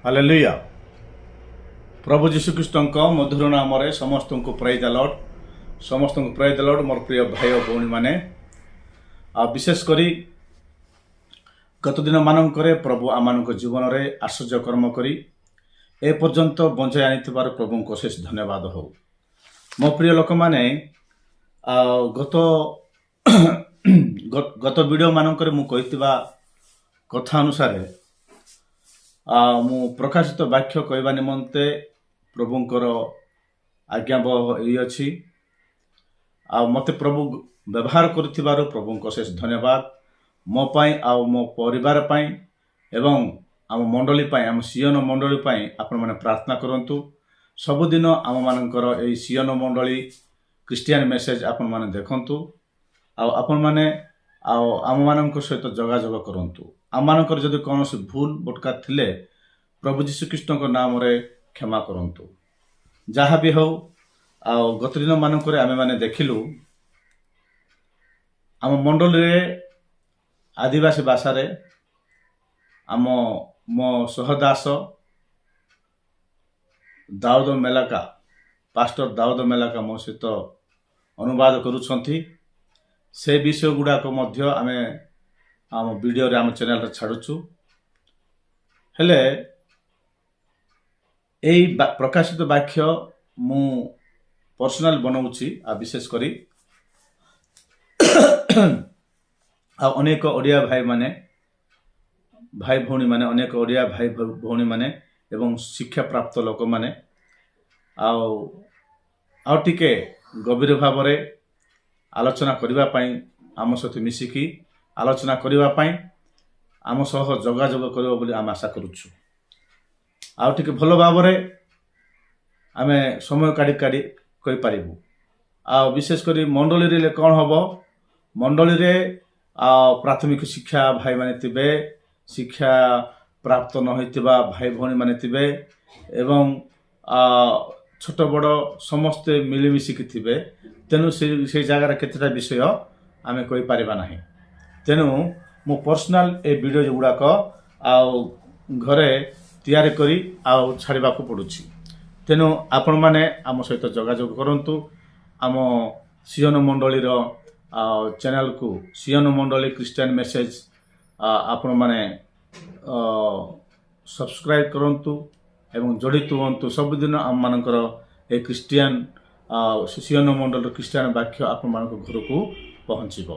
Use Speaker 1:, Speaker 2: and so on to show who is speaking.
Speaker 1: Hallelujah. प्रभु जीशुख्रीष्ण मधुर नाम समस्त को प्रेज द लॉर्ड। समस्त को प्रेज द लॉर्ड। मोर प्रिय भाई और भौणी माने विशेषकर गत दिन मानक प्रभु आम जीवन में आश्चर्य कर्म करी ए पर्यंत बंचाई आनी प्रभु को शेष धन्यवाद हो। मो प्रिय लोक मैंने गत गत वीडियो मानक मु कहितबा कथा अनुसार मु प्रकाशित वाक्य कहवा निमंते प्रभुंकर आज्ञा अच्छी मते प्रभु व्यवहार कर प्रभु को शेष धन्यवाद। मो पाई मो परिवार पाई एवं आम मंडली पाई आम सियन मंडली पाई आपण माने प्रार्थना करंतु। सबुदिन आम मानकर ए सियन मंडली क्रिस्टियन मेसेज आपण माने देखंतु आपण माने आम मानक सहित जोगाजोग करंतु। आम मानकर जदि कौन भूल बटका थिले प्रभु जीशुख्रीष्ण नाम रे क्षमा करंतु। जहाँ भी हो गत दिन मानक आमे माने देखिलु आम मंडल रे आदिवासी भाषा रे आम मो सहदास दाऊद मेलाका पास्टर दाऊद मेलाका मो सहित अनुवाद करुछंती। से विषय गुड़ाक मध्य आमे आम वीडियो रे आम चैनल रे छाड़ुछु। हेले एई प्रकाशित वाक्य मु पर्सनल बनाऊची विशेष करी अनेक ओडिया भाई माने भाई भौणी माने अनेक ओडिया भाई भौणी माने एवं शिक्षा प्राप्त लोक माने टिके गभीर भाव रे आलोचना करिबा पई आम सहित मिसिकी आलोचना करिबा पई आम सह जोगाजोग करिबो बोली आम आशा करूछु। टिके भल भाव रे आमे समय काढ़ी काढ़ी कहि पारिबु। विशेष करी मंडली रे कोन हबो मंडली रे प्राथमिक शिक्षा भाई माने तिबे शिक्षा प्राप्त न होइतिबा भाई भौणी माने तिबे एवं छोट बड़ समस्ते मिलिमिशिकी थिबे। तेनु से जगार केतेटा विषय आमे कहि पारिबा नाही। तेनु मो पर्सनल ए वीडियो गुड़ाक घरे तैयारी करी छाड़वा को पड़ुछि। तेनु आपण माने आम सहित जोगाजोग करंतु। आम सियन मंडली चैनल को सियन मंडली क्रिस्टियन मेसेज आपण माने सब्सक्राइब करंतु एवं जड़ित हुंतु। सबुदिन आम मानकर ए क्रिस्टियन सियन मंडल क्रिस्टियन वाक्य आपण मानक घर को पहुँचबो।